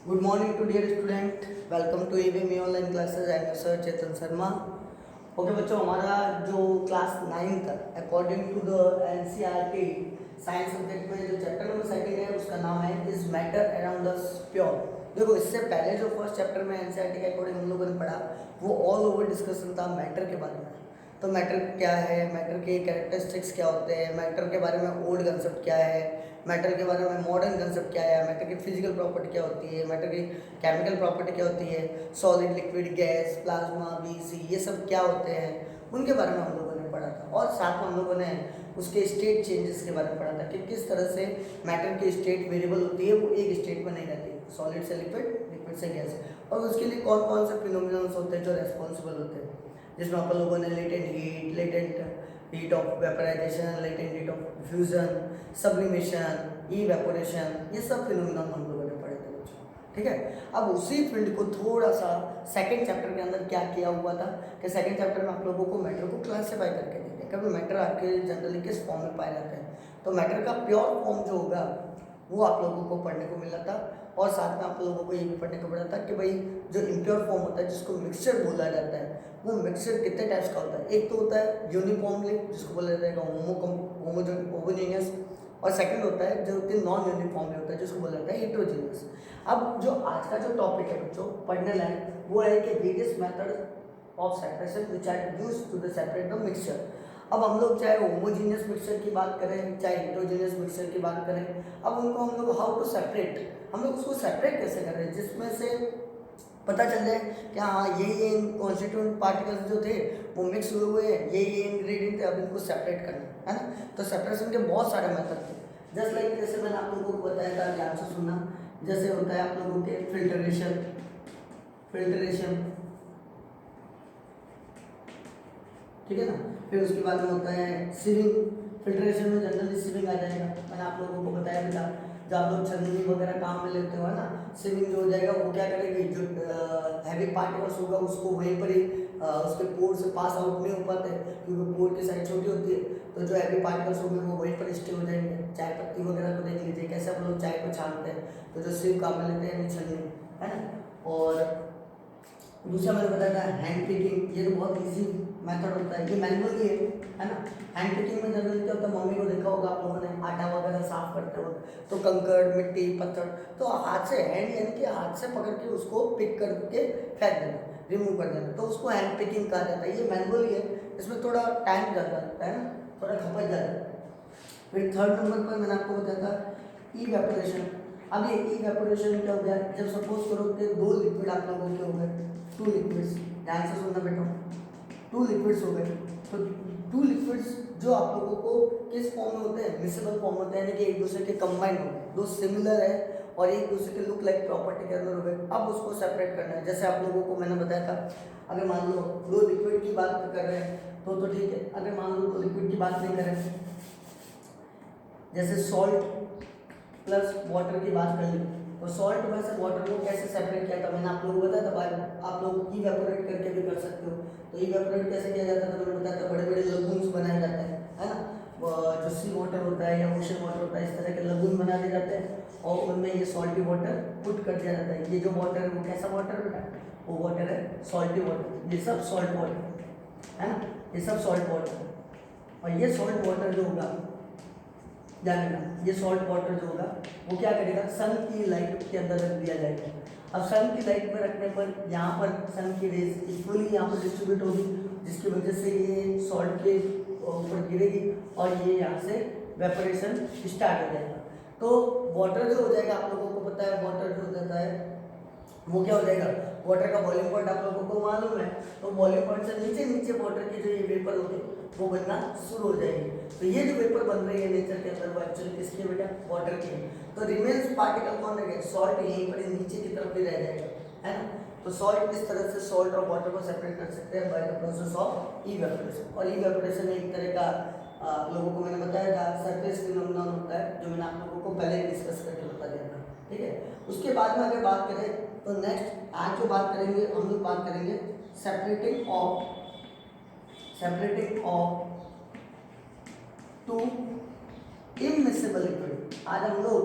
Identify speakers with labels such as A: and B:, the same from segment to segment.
A: Good morning to dear student. Welcome to EVM online classes. I am sir Chetan Sharma. Okay बच्चों, हमारा जो class 9 था according to the NCERT science subject में जो chapter number second है उसका नाम है is matter around the pure. देखो, इससे पहले जो फर्स्ट चैप्टर में एनसीईआरटी के अकॉर्डिंग हम लोगों ने पढ़ा वो ऑल ओवर डिस्कशन था मैटर के बारे में. तो मैटर क्या है, मैटर के कैरेक्टरिस्टिक्स क्या होते हैं, मैटर के बारे में ओल्ड कंसेप्ट क्या है, मैटर के बारे में मॉडर्न कंसेप्ट क्या है, मैटर की फिजिकल प्रॉपर्टी क्या होती है, मैटर की केमिकल प्रॉपर्टी क्या होती है, solid liquid gas plasma BC ये सब क्या होते हैं, उनके बारे में हम लोगों ने पढ़ा था. और साथ में हम लोगों ने उसके स्टेट चेंजेस के बारे में पढ़ा था कि किस तरह से मैटर की स्टेट वेरिएबल होती है, वो एक स्टेट में नहीं रहती, सॉलिड से लिक्विड, लिक्विड से गैस. और उसके लिए कौन कौन से फिनोमिनल्स होते हैं जो रेस्पॉन्सिबल होते हैं, जिसमें अपन लोगों ने latent heat of vaporisation, latent heat of fusion, sublimation, evaporation, ये सब फिनोमिना हम लोगों ने पढ़े थे बच्चों. ठीक है. अब उसी फील्ड को थोड़ा सा सेकंड चैप्टर के अंदर क्या किया हुआ था कि सेकंड चैप्टर में आप लोगों को मैटर को क्लासीफाई करके देते हैं. कभी मैटर आपके जनरली किस फॉर्म में पाए जाते हैं, तो मैटर का प्योर फॉर्म जो होगा वो आप लोगों को पढ़ने को मिला था. और साथ में आप लोगों को ये भी पढ़ने को मिला था कि भाई जो इम्प्योर फॉर्म होता है जिसको मिक्सचर बोला जाता है, वो मिक्सचर कितने टाइप्स का होता है. एक तो होता है यूनिफॉर्मली जिसको बोला जाएगा होमोजेनियस, और सेकंड होता है जो कि नॉन यूनिफॉर्मली होता है जिसको बोला जाता है हेटेरोजेनियस. अब जो आज का जो टॉपिक है बच्चों पढ़ने लायक वो है कि various method of separation which are used to the separate the mixture. अब हम लोग चाहे होमोजीनियस मिक्सचर की बात करें चाहे हेटेरोजेनियस मिक्सचर की बात करें, अब उनको हम लोग हाउ टू सेपरेट, हम लोग उसको सेपरेट कैसे कर रहे हैं जिसमें से पता चल जाए कि हाँ ये कॉन्स्टिट्यूएंट पार्टिकल्स जो थे वो मिक्स हुए हुए हैं, ये इंग्रेडिएंट थे, अब इनको सेपरेट करना है ना. तो सेपरेशन के बहुत सारे मेथड थे. जस्ट लाइक जैसे मैंने आप लोगों को बताया था, ध्यान से सुनना. जैसे होता है आप लोगों के फिल्टरेशन, फिल्टरेशन ठीक है ना. फिर उसके बाद में होता है सीविंग. फिल्ट्रेशन में जनरली सीविंग आ जाएगा. मैंने आप लोगों को बताया भी था जब आप लोग छन्नी वगैरह काम में लेते हो है ना, सीविंग जो हो जाएगा वो क्या करेगी, जो हैवी पार्टिकल्स होगा उसको वहीं पर ही उसके पोर से पास आउट नहीं हो पाते क्योंकि पोर की साइड छोटी होती है. तो जो हैवी पार्टिकल्स होंगे वो वहीं पर स्टे हो जाएंगे. चाय पत्ती वगैरह को देख लीजिए कैसे हम लोग चाय को छानते हैं, तो जो सीव काम में लेते हैं छन्नी है ना. और दूसरा मैंने बताया था हैंड पिकिंग. ये तो बहुत इजी मेथड होता है, ये मैनुअली है ना. हैंड पिकिंग में जनरली क्या होता है, मम्मी को देखा होगा आप लोगों ने आटा वगैरह साफ करते वक्त तो कंकड़ मिट्टी पत्थर तो हाथ से हैंड यानी कि हाथ से पकड़ के उसको पिक करके फेंक देना, रिमूव कर देना, तो उसको हैंड पिकिंग कहा जाता है. ये मैनुअली है, इसमें थोड़ा टाइम ज़्यादा लगता है ना, थोड़ा खपत ज़्यादा है. फिर थर्ड नंबर पर मैंने आपको बताया था इवेपोरेशन. अब ये इवेपोरेशन क्या हो गया, जब सपोज करो कि दो लिक्विड आप लोगों के हो गए, टू लिक्विड्स, ध्यान से सुनना बेटा, टू लिक्विड्स हो गए. तो टू लिक्विड्स जो आप लोगों को किस फॉर्म में होते हैं, मिक्सेबल फॉर्म होते हैं, यानी कि एक दूसरे के कंबाइन हो गए, दो सिमिलर है और एक दूसरे के लुक लाइक प्रॉपर्टी के अंदर हो गए. अब उसको सेपरेट करना है. जैसे आप लोगों को मैंने बताया था, अगर मान लो दो लिक्विड की बात कर रहे हैं तो ठीक है. अगर मान लो दो लिक्विड की बात नहीं करें, जैसे सॉल्ट प्लस वाटर की बात कर ली, तो सॉल्ट में से वाटर को कैसे सेपरेट किया था मैंने आप लोगों को बताया था. आप लोग इवेपोरेट करके भी कर सकते हो. तो इवेपोरेट कैसे किया जाता था मैंने बताया था, बड़े बड़े लगून्स बनाए जाते हैं है ना. जो सी वाटर होता है या ओशन वाटर होता है इस तरह के लगून बना दिए जाते हैं और उनमें ये सॉल्टी वाटर पुट कर दिया जाता है. ये जो वाटर है वो कैसा वाटर बेटा, वो वाटर है सॉल्टी वाटर. ये सब सॉल्ट वाटर है ना, ये सब सॉल्ट वाटर. और ये सॉल्ट वाटर जो होगा जानेगा, ये सॉल्ट वाटर जो होगा वो क्या करेगा, सन की लाइट के अंदर रख दिया जाएगा. अब सन की लाइट में रखने पर यहाँ पर सन की रेज इक्वली यहाँ पर डिस्ट्रीब्यूट होगी जिसकी वजह से ये सॉल्ट के ऊपर गिरेगी और ये यहाँ से वेपोरेशन स्टार्ट हो जाएगा. तो वाटर जो हो जाएगा आप लोगों को पता है, वाटर जो हो जाता है वो क्या हो जाएगा, वाटर का बॉइलिंग पॉइंट आप लोगों को मालूम है. तो बॉइलिंग पॉइंट से नीचे नीचे वाटर की जो ये वेपर होगी वो बनना शुरू हो जाएगी. तो ये जो वेपर बन रही है नेचर के अंदर वो एक्चुअली किसकी बेटा, वाटर की है. तो रिमेन्स पार्टिकल कौन रहेगा, सॉल्ट यहीं पर नीचे की तरफ भी रह जाएगा है ना. तो सॉल्ट इस तरह से सॉल्ट और वाटर को सेपरेट कर सकते हैं by the process of evaporation. और इवेपोरेशन एक तरह का आप लोगों को मैंने बताया था सरफेस फिनोमेनन होता है जो मैंने आप लोगों को पहले डिस्कस करके बता दिया था. ठीक है. उसके बाद में अगर बात करें तो नेक्स्ट आज जो बात करेंगे हम लोग बात करेंगे separating of to immiscible liquid, आज हम लोग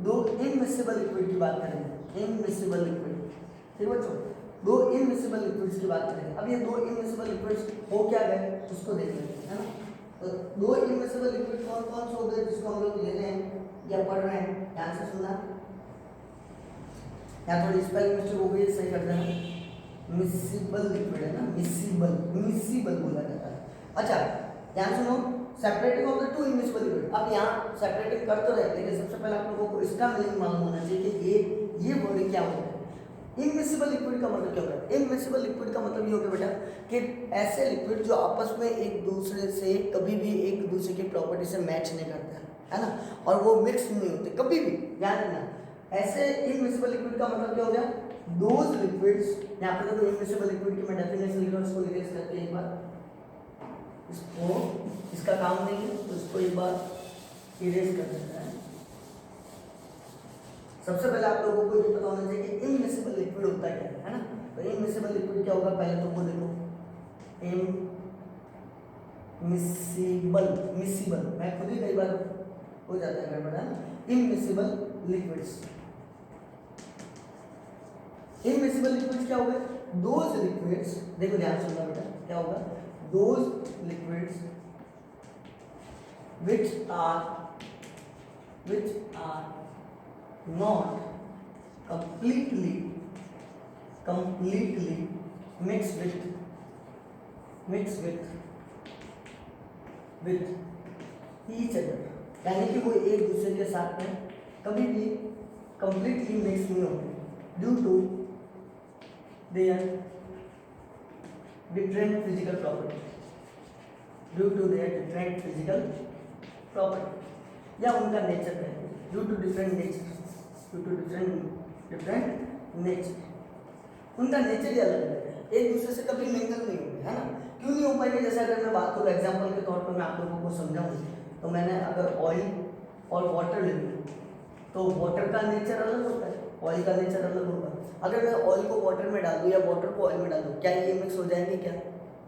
A: दो इमिसिबल लिक्विड की बात करेंगे, इमिसिबल लिक्विड, ठीक बच्चों, दो इमिसिबल लिक्विड्स की बात करेंगे। अब ये दो इमिसिबल लिक्विड्स हो क्या गए उसको देख लेते हैं, है ना। तो दो इमिसिबल लिक्विड कौन कौन से हो गए जिसको हम लोग ले रहे हैं या पढ़ रहे हैं, ध्यान से सुनना, यहाँ थोड़ी स्पेलिंग मिस्टेक हो गई, सही कर देना, मिसिबल लिक्विड है ना, मिसिबल, मिसिबल बोला जाता है। अच्छा ध्यान सुनो, separating of the two immiscible liquid, अब यहाँ सेपरेटिंग कर तो रहे लेकिन सबसे पहले आप लोगों को इसका मीनिंग मालूम होना चाहिए कि ये वर्ड क्या होता है। इमिसिबल लिक्विड का मतलब क्या होता है? इमिसिबल लिक्विड का मतलब ये होगा बेटा कि ऐसे लिक्विड जो आपस में एक दूसरे से कभी भी एक दूसरे की प्रॉपर्टी से मैच नहीं करते है ना, और वो मिक्स नहीं होते कभी भी, ध्यान रखना। ऐसे इमिसिबल लिक्विड का मतलब क्या हो गया? दोज लिक्विड्स, यहाँ पर देखो इमिसिबल लिक्विड की मैं डेफिनेशन लिख रहा हूँ, इसको इरेज करके एक बार, इसको, इसका काम नहीं है तो इसको एक बार इरेज कर देता है। सबसे पहले आप लोगों को ये पता होना चाहिए कि इमिसिबल लिक्विड होता क्या है ना। तो इमिसिबल लिक्विड क्या होगा, पहले तो वो देखो, इमिसिबल, मिसिबल, मैं खुद ही कई बार हो जाता है गड़बड़ है ना। इमिसिबल लिक्विड्स, इमिसिबल लिक्विड्स क्या होगा? दोज लिक्विड्स, देखो ध्यान से सुनना बेटा, क्या होगा? Those liquids which are not completely mixed with each other, यानी कि वो एक दूसरे के साथ में कभी भी completely मिक्स नहीं होते due to their different physical property, या उनका नेचर है, ड्यू टू डिफरेंट नेचर, उनका नेचर ही अलग अलग है, एक दूसरे से कभी मिंगल नहीं होंगे, है ना। क्यों नहीं हो पाएंगे? जैसे अगर मैं बात करूँ एग्जांपल के तौर पर, मैं आप लोगों को समझाऊँ, तो मैंने अगर ऑयल और वाटर ले लूँ तो वाटर का नेचर अलग होता है, ऑयल का नेचर अलग होगा। अगर मैं ऑयल को वाटर में डाल दूँ या वाटर को ऑयल में डाल दूँ, क्या ये मिक्स हो जाएंगे? क्या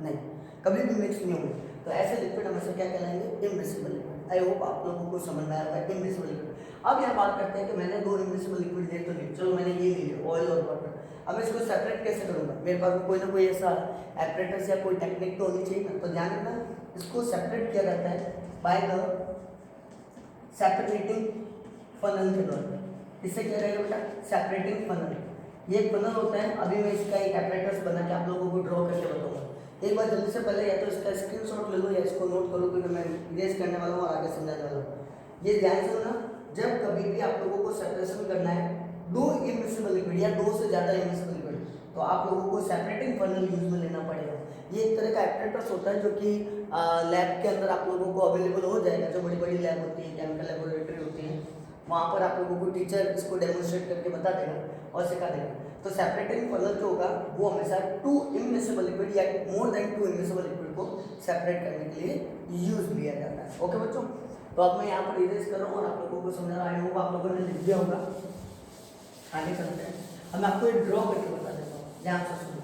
A: नहीं, कभी भी मिक्स नहीं होंगे। तो ऐसे लिक्विड हमेशा क्या कहलाएंगे? Immiscible liquid. आई होप आप लोगों को समझ में आया होगा इमिसिबल लिक्विड। अब यहाँ बात करते हैं कि मैंने दो इमिसिबल लिक्विड ले तो लिए, चलो मैंने ये ले लिया ऑयल और वाटर, अब इसको सेपरेट कैसे करूँगा? मेरे पास कोई ना कोई ऐसा एपरेटस या कोई टेक्निक तो होनी चाहिए ना। तो ध्यान रखना, इसको सेपरेट किया जाता है बाय द सेपरेटिंग फनल के द्वारा। इससे क्या रहेगा बेटा? सेपरेटिंग फनल, ये एक फनल होता है। अभी मैं इसका एक एपरेटस बना के आप लोगों को ड्रॉ करके बताऊंगा। एक बार जल्दी से पहले या तो इसका स्क्रीनशॉट ले लो या इसको नोट करो, क्योंकि मैं इरेज करने वाला हूँ और आगे समझाने वाला हूँ। ये ध्यान से सुनना, जब कभी भी आप लोगों को सेपरेशन करना है दो इमिसिबल लिक्विड या दो से ज़्यादा इमिसिबल लिक्विड, तो आप लोगों को सेपरेटिंग फनल यूज में लेना पड़ेगा। ये एक तरह का एपरेटस होता है जो कि लैब के अंदर आप लोगों को अवेलेबल हो जाएगा। जो बड़ी बड़ी लैब होती है, केमिकल लेबोरेटरी होती है, वहाँ पर आप लोगों को टीचर इसको डेमोन्स्ट्रेट करके बता देगा और सिखा देगा। तो सेपरेटिंग फनल जो होगा वो हमेशा टू इमिसिबल लिक्विड या more than to immiscible liquid को सेपरेट करने के लिए यूज लिया जाता है। ओके बच्चों, तो अब मैं यहाँ पर इरेज कर रहा हूँ और आप लोगों को समझ आया होगा, आप लोगों ने लिख दिया होगा। आगे चलते हैं, अब मैं आपको एक ड्रॉ करके बता देता हूँ, ध्यान से सुनो।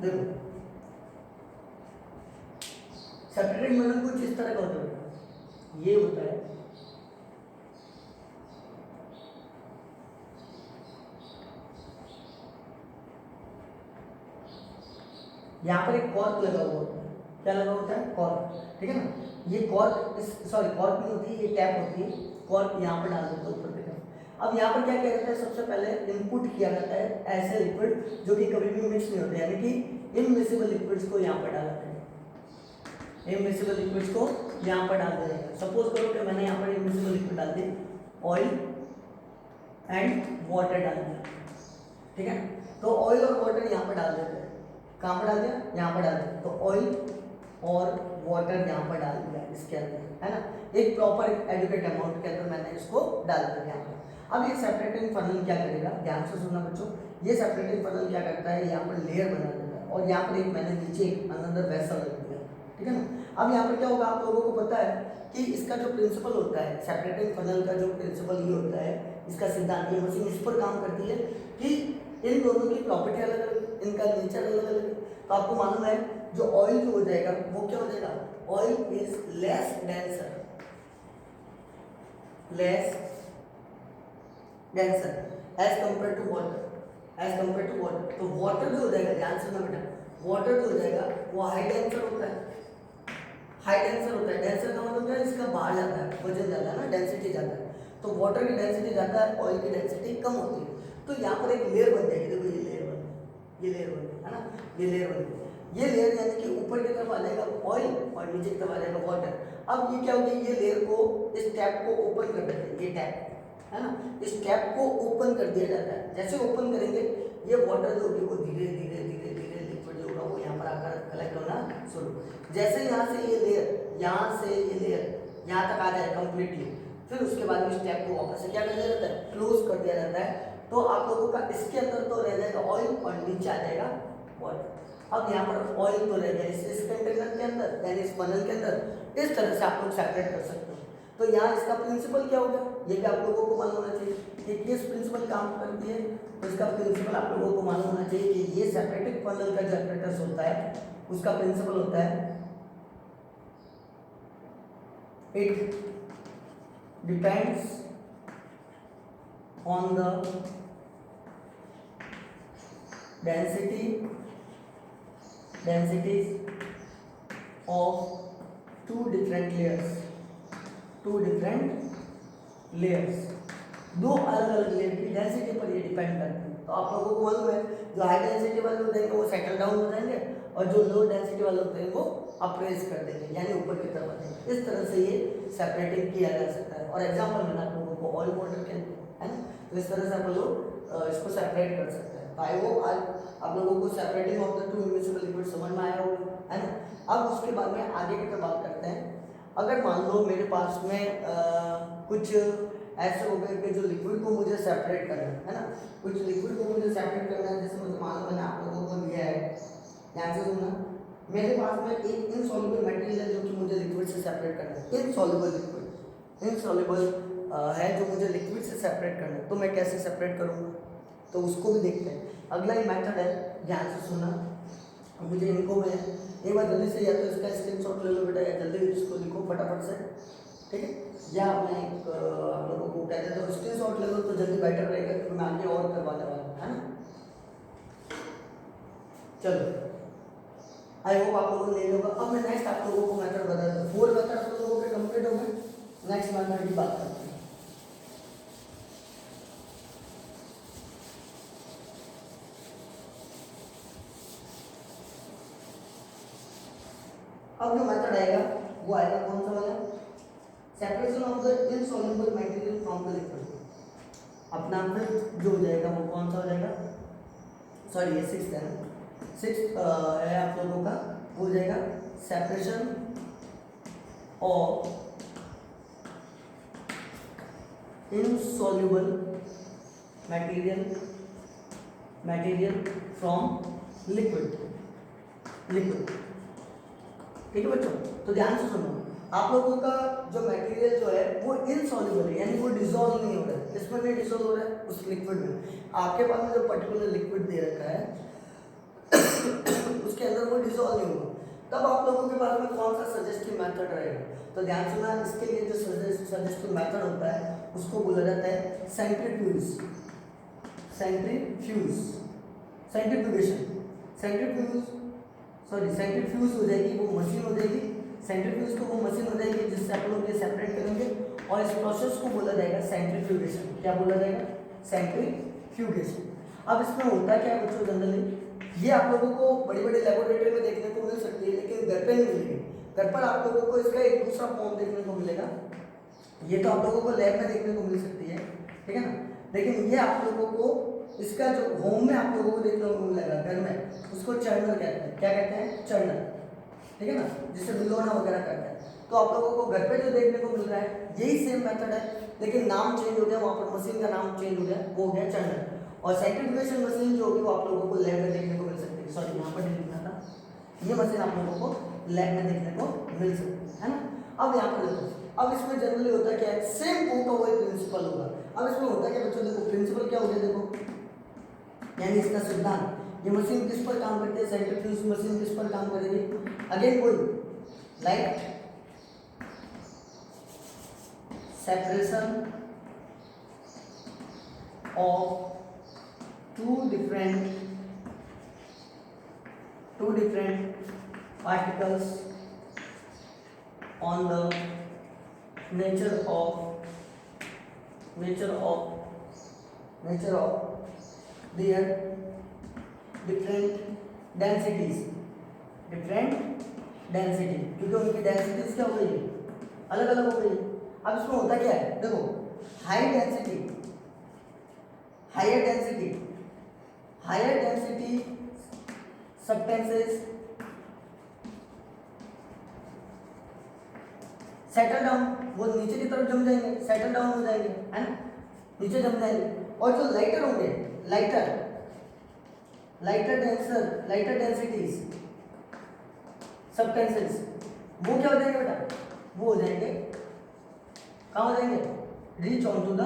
A: देखो सेपरेटिंग फनल कुछ इस तरह का होता है, ये होता है, यहाँ पर एक कॉर्क लगा हुआ होता है। क्या लगा होता है? कॉर्क, ठीक है ना। ये कॉर्क, सॉरी कॉर्क नहीं होती, ये कैप होती है। कॉर्क यहाँ पर डाल देते हैं ऊपर की तरफ। अब यहाँ पर क्या किया जाता है? सबसे पहले इनपुट किया जाता है ऐसे लिक्विड जो कि कभी भी मिक्स नहीं होते, यानी कि इमिसिबल लिक्विड्स को यहाँ पर डालते हैं। इमिसिबल लिक्विड्स को यहाँ पर डाल दिया जाएगा। सपोज करो कि मैंने यहाँ पर इमिसिबल लिक्विड डाल दी, ऑयल एंड वाटर डाल दिया, ठीक है। तो ऑयल और वाटर यहाँ पर डाल देते हैं। कहाँ पर डाल दिया? यहाँ पर डाल दिया। तो ऑयल और वाटर यहाँ पर डाल दिया इसके अंदर, है ना। एक प्रॉपर एडुकेट अमाउंट के अंदर मैंने इसको डाल दिया यहाँ पर। अब ये सेपरेटिंग फनल क्या करेगा? ध्यान से सुनना बच्चों, ये सेपरेटिंग फनल क्या करता है? यहाँ पर लेयर बना देता है और यहाँ पर एक मैंने नीचे एक अनदर वेसल रख दिया, ठीक है ना। अब यहाँ पर क्या होगा? आप लोगों को पता है कि इसका जो प्रिंसिपल होता है, सेपरेटिंग फनल का जो प्रिंसिपल ये होता है, इसका सिद्धांत, ये मशीन इस पर काम करती है कि इन दोनों की प्रॉपर्टी अलग अलग, इनका नेचर अलग अलग है। तो आपको मालूम है जो ऑयल जो हो जाएगा वो क्या हो जाएगा? Oil is less denser as compare to water. तो वाटर जो हो जाएगा, ध्यान से ना बेटा, वाटर जो हो जाएगा वो हाई डेंसर होता है। डेंसर का मतलब क्या है, इसका बाहर जाता है, वजन ज्यादा है ना, डेंसिटी ज्यादा है। तो वाटर की डेंसिटी ज्यादा है, ऑयल की डेंसिटी कम होती है। तो यहाँ पर एक लेयर बन जाएगी, देखो ये लेयर बन गई है ना, ये लेयर बन गई। ये लेयर यानी कि ऊपर की तरफ आ जाएगा ऑयल और नीचे की तरफ आ जाएगा वाटर। अब ये क्या होगी, ये लेयर को, इस टैप को ओपन कर देते हैं, ये टैप है ना, इस टैप को ओपन कर दिया जाता है। जैसे ओपन करेंगे ये वाटर जो होगी वो धीरे धीरे लिक्विड जो होगा वो यहाँ पर आकर कलेक्ट होना शुरू। जैसे यहाँ से ये लेयर यहाँ तक आ जाए कंप्लीटली, फिर उसके बाद में इस टैप को वापस से क्या कर दिया जाता है, क्लोज कर दिया जाता है। तो आप लोगों का इसके अंदर तो रह जाएगा ऑयल और नीचे आ जाएगा वाटर। अब यहाँ पर ऑयल तो रह गया इस कंटेनर के अंदर, यानी इस फनल के अंदर। इस तरह से आप लोग सेपरेट कर सकते हो। तो यहाँ इसका प्रिंसिपल क्या होगा, ये भी आप लोगों को मालूम होना चाहिए कि किस प्रिंसिपल काम करती है। तो इसका प्रिंसिपल आप लोगों को मालूम होना चाहिए कि ये सेपरेटिंग फनल का जो apparatus होता है उसका प्रिंसिपल होता है, it depends on the densities of two different layers, दो अलग अलग लेयर की डेंसिटी पर ये डिपेंड करती है। तो आप लोगों को मालूम है जो हाई डेंसिटी वाले होते हैं वो सेटल डाउन हो जाएंगे और जो लो डेंसिटी वाले होते हैं वो अप्रेस कर देंगे, यानी ऊपर की तरफ आएंगे। इस तरह से ये सेपरेटिंग किया जा सकता है। और एग्जांपल मैंने आप लोगों को ऑयल वाटर के है ना, तो इस तरह से आप लोग इसको सेपरेट कर सकते हैं। तो आई होप आज आप लोगों को separating of the two immiscible liquid समझ में आया होगा, है ना। अब उसके बाद में आगे की तरफ बात करते हैं। अगर मान लो मेरे पास में कुछ ऐसे हो गए कि जो लिक्विड को मुझे सेपरेट करना है ना, कुछ लिक्विड को मुझे सेपरेट करना है। जैसे मुझे मान लो मैंने आप लोगों को दिया है, ध्यान से सुनना, मेरे पास में एक इनसॉल्युबल मटेरियल है जो कि मुझे लिक्विड से सेपरेट करना है। इनसॉल्युबल है जो मुझे लिक्विड से सेपरेट करना है। तो मैं कैसे सेपरेट करूँगा, तो उसको भी देखते हैं। अगला ही मेथड है, ध्यान से सुनना। मुझे इनको मैं एक बार जल्दी से या तो इसका स्क्रीनशॉट ले लो बेटा, या जल्दी इसको लिखो फटाफट से, ठीक है। या मैं एक आप लोगों को कह देता हूँ स्क्रीनशॉट ले लो तो जल्दी बेटर रहेगा, क्योंकि मैं आगे और करवाने वाला हूँ, है ना। चलो, आई होप आप लोगों ने ले होगा। अब मैं नेक्स्ट आप लोगों को मेथड बताता हूँ। 4 मेथड आप लोगों के कंप्लीट हो गए। नेक्स्ट मेथड की बात करते हैं। अब जो मेथड आएगा वो आएगा कौन सा वाला, separation of the insoluble material from the liquid. अपना फिफ्थ जो हो जाएगा वो कौन सा हो जाएगा, सॉरी ये सिक्स्थ है ना, सिक्स्थ है आप लोगों का, वो हो जाएगा separation of insoluble material from liquid. ठीक है बच्चों, तो ध्यान से सुनो। आप लोगों का जो मटेरियल जो है वो इनसॉल्युबल है, यानी वो डिसॉल्व नहीं हो रहा है। किसमें नहीं डिसॉल्व हो रहा है, उस लिक्विड में। आपके पास में जो पर्टिकुलर लिक्विड दे रखा है उसके अंदर वो डिसॉल्व नहीं होगा। तब आप लोगों के पास में कौन सा सजेस्टिव मेथड रहेगा, तो ध्यान सुना। इसके लिए जो सजेस्टिव मेथड होता है उसको बोला जाता है सेंट्रीफ्यूज हो जाएगी, वो मशीन हो जाएगी। सेंट्रीफ्यूज तो वो मशीन हो जाएगी जिससे आप लोग ये सेपरेट करेंगे, और इस प्रोसेस को बोला जाएगा सेंट्रीफ्यूगेशन। क्या बोला जाएगा, सेंट्रीफ्यूगेशन। अब इसमें होता क्या है बच्चों, जनरली ये आप लोगों को बड़ी बड़ी लेबोरेटरी में देखने को मिल सकती है, लेकिन घर पे नहीं मिलेगी। घर पर आप लोगों को इसका एक दूसरा फॉर्म देखने को मिलेगा। ये तो आप लोगों को लैब में देखने को मिल सकती है, ठीक है ना, लेकिन ये आप लोगों को इसका जो होम में आप लोगों को देखने को मिलेगा घर में, उसको चर्नल कहते हैं। क्या कहते हैं, चर्नल, ठीक है ना, जिससे मिलोना वगैरह करते हैं। तो आप लोगों को घर पे जो देखने को मिल रहा है यही सेम मेथड है, लेकिन नाम चेंज हो गया, वहाँ पर मशीन का नाम चेंज हो गया, वो हो गया चर्नल। और सेंट्रीफ्यूगेशन मशीन जो होगी वो आप लोगों को लैब में देखने को मिल सकती है। सॉरी, यहाँ पर नहीं लिखना था, ये मशीन आप लोगों को लैब में देखने को मिल सकती है ना। अब यहाँ पर देखो, अब इसमें जनरली होता है क्या है, सेम कोड का वही प्रिंसिपल होगा। अब इसमें होता है क्या बच्चों, देखो प्रिंसिपल क्या हो गया, देखो यानी इसका सिद्धांत, ये मशीन किस पर काम करती है, सेंट्रीफ्यूज मशीन किस पर काम करेगी। अगेन कोई light separation of two different particles on the nature of their different densities, क्योंकि उनकी डेंसिटीज क्या हो गई, अलग अलग हो गई। अब इसमें होता क्या है, देखो higher density substances settle down, वो नीचे की तरफ जम जाएंगे, सेटल डाउन हो जाएंगे, है ना, नीचे जम जाएंगे। और जो लाइटर होंगे, लाइटर डेंसिटीज सब्सटेंसेस, वो क्या हो जाएंगे बेटा, वो हो जाएंगे, कहाँ हो जाएंगे, रीच ऑन द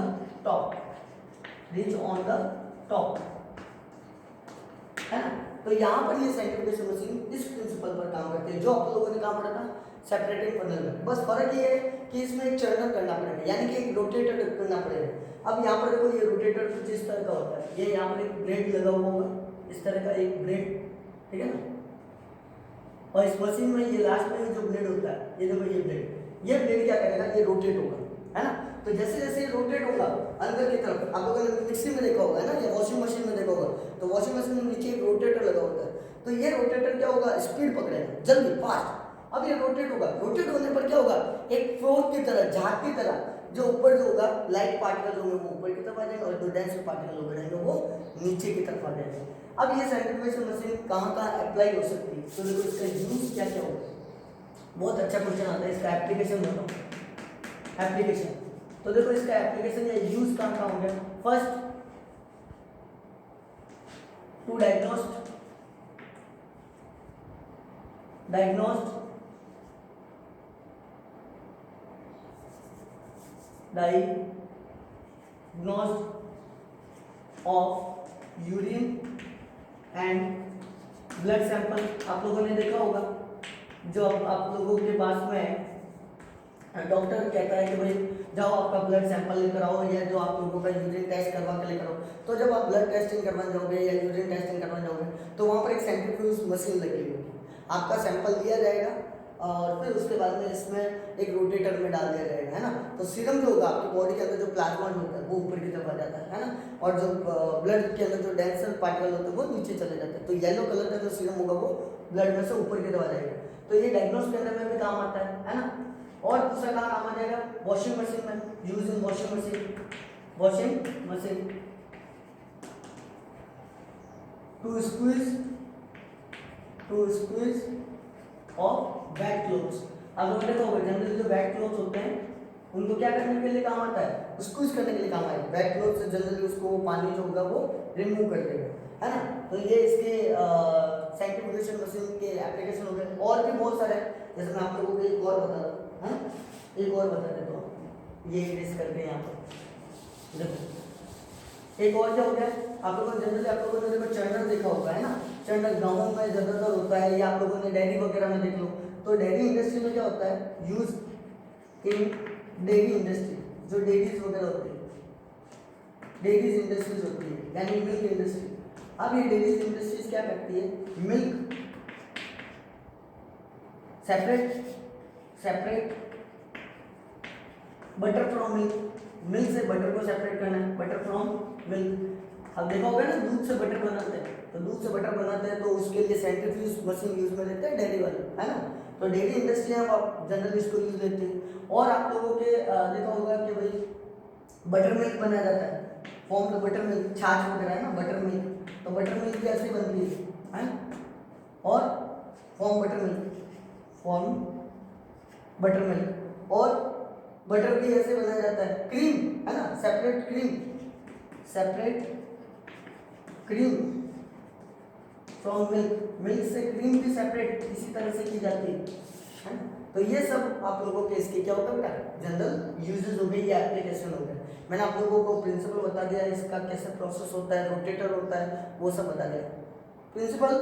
A: टॉप, है ना। तो यहाँ पर ये सेंट्रीफ्यूगेशन मशीन इस प्रिंसिपल पर काम करती है, जो आप लोगों ने काम पढ़ा था सेपरेटिंग फनल में। बस फर्क ये है कि इसमें एक चर्नर करना पड़ेगा, यानी कि एक रोटेटर करना पड़ेगा। अब यहाँ पर देखो ये रोटेटर कुछ इस तरह का होता है, ये यहाँ पर एक ब्लेड लगा हुआ होगा, इस तरह का एक ब्लेड, ठीक है ना। और इस मशीन में ये लास्ट में जो ब्लेड होता है, ये देखो ये ब्लेड क्या करेगा, ये रोटेट होगा, है ना। तो जैसे जैसे ये रोटेट होगा अंदर की तरफ, आप लोगों ने मिक्सी में देखा होगा, है ना, या वॉशिंग मशीन में देखा होगा, तो वॉशिंग मशीन में नीचे एक रोटेटर लगा होता है। तो ये रोटेटर क्या होगा, स्पीड पकड़ेगा जल्दी, फास्ट। अब ये रोटेट होगा, रोटेट होने पर क्या होगा, एक फ्लोट की तरह, झाग की तरह, जो ऊपर जो होगा लाइट पार्टिकल होंगे वो ऊपर की तरफ आ जाएंगे, और जो डेंस पार्टिकल होंगे वो नीचे की तरफ आ जाएंगे। अब ये सेंट्रीफ्यूगेशन मशीन कहाँ अप्लाई हो सकती है, तो देखो इसका यूज क्या क्या होगा। बहुत अच्छा क्वेश्चन आता है, इसका एप्लीकेशन बताओ। एप्लीकेशन, तो देखो इसका एप्लीकेशन या यूज कहाँ हो गया। First, to diagnose of urine and blood sample. आप लोगों ने देखा होगा, जो आप लोगों के पास में डॉक्टर कहता है कि भाई जाओ आपका ब्लड सैंपल लेकर आओ, या जो आप लोगों का यूरिन टेस्ट करवा के लेकर आओ। तो जब आप ब्लड टेस्टिंग करवाने जाओगे या यूरिन टेस्टिंग करवाने जाओगे, तो वहाँ पर एक सेंट्रीफ्यूज मशीन लगी होगी, आपका सैंपल लिया जाएगा और फिर उसके बाद में इसमें एक रोटेटर में डाल दिया जाएगा, है ना। तो सीरम जो होगा आपकी बॉडी के अंदर जो प्लाज्मा होता है वो ऊपर की तरफ आ जाता है ना, और जो ब्लड के अंदर जो डेंसर पार्टिकल होते हैं वो नीचे चले जाते हैं। तो येलो कलर का जो सीरम होगा वो ब्लड में से ऊपर की तरफ आ जाएगा। तो ये डायग्नोस करने में भी काम आता है ना। और दूसरा काम आ जाएगा वॉशिंग मशीन में, use in washing machine to squeeze off wet clothes. अब लोगों ने देखा होगा जनरली जो वेट क्लोथ्स होते हैं उनको क्या करने के लिए काम आता है, स्क्वीज करने के लिए काम आएगा। वेट क्लोथ से जनरली उसको पानी जो होगा वो रिमूव कर देगा, है ना। तो ये इसके सेंट्रीफ्यूगेशन मशीन के एप्लीकेशन हो गए। और भी बहुत सारे हैं, जैसे मैं आप लोगों को एक और बता दूँ, हाँ एक और बता देता हूँ, ये इरेज करके यहाँ पर देखो एक और क्या हो गया। आप लोगों ने जनरली आप लोगों ने देखो चर्नर देखा होगा, है ना। चर्नर गाँवों में ज़्यादातर होता है, या आप लोगों ने डेयरी वगैरह में देख लो। तो डेयरी इंडस्ट्री में क्या होता है, यूज इन डेयरी इंडस्ट्री, जो डेयरीज वगैरह होती है, डेयरीज इंडस्ट्रीज होती है, यानी मिल्क इंडस्ट्री। अब ये डेयरीज इंडस्ट्रीज क्या करती है, milk separate butter from milk से बटर को सेपरेट करना है, बटर फ्रॉम मिल्क। अब देखा होगा ना दूध से बटर बनाते हैं, तो दूध से बटर बनाते हैं तो उसके लिए सेंट्रीफ्यूज मशीन यूज में लेते हैं डेयरी वाले, है ना। तो डेयरी इंडस्ट्री में आप जनरली इसको यूज लेते हैं। और आप लोगों के देखा होगा कि भाई बटर मिल्क बनाया जाता है, फॉर्म द बटर मिल्क, छाछ वगैरह है ना, बटर मिल्क। तो बटर मिल्क भी ऐसे बनती है, और फॉर्म बटर मिल्क, और बटर भी ऐसे बनाया जाता है। क्रीम, है ना, सेपरेट क्रीम फ्रॉम मिल्क से क्रीम भी सेपरेट इसी तरह से की जाती है ना। तो ये सब आप लोगों के इसके क्या होता है बेटा, जनरल यूजेस हो गए, ये एप्लीकेशन हो गए। मैंने आप लोगों को प्रिंसिपल बता दिया, इसका कैसे प्रोसेस होता है, रोटेटर होता है, वो सब बता दिया। प्रिंसिपल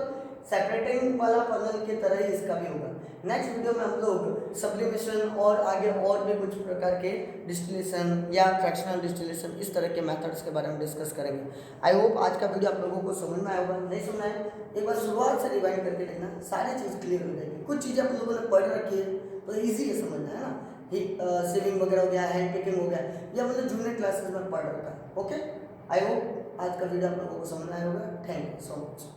A: सेपरेटिंग वाला पजल की तरह ही इसका भी होगा। नेक्स्ट वीडियो में हम लोग सब्लिमेशन और आगे और भी कुछ प्रकार के डिस्टिलेशन या फ्रैक्शनल डिस्टिलेशन इस तरह के मेथड्स के बारे में डिस्कस करेंगे। आई होप आज का वीडियो आप लोगों को समझ में आया होगा। नहीं समझ आए एक बार शुरुआत से रिवाइंड करके देखना, सारी चीज़ क्लियर हो जाएगी। कुछ चीज़ें आप लोगों ने पढ़ रखी है तो ईजी है समझना, है ना। सेविंग वगैरह हो गया, हैंड पिकिंग हो गया, ये हमने जूनियर क्लासेस में पढ़ रखा है। ओके, आई होप आज का वीडियो आप लोगों को समझ में आया होगा। Thank you so much.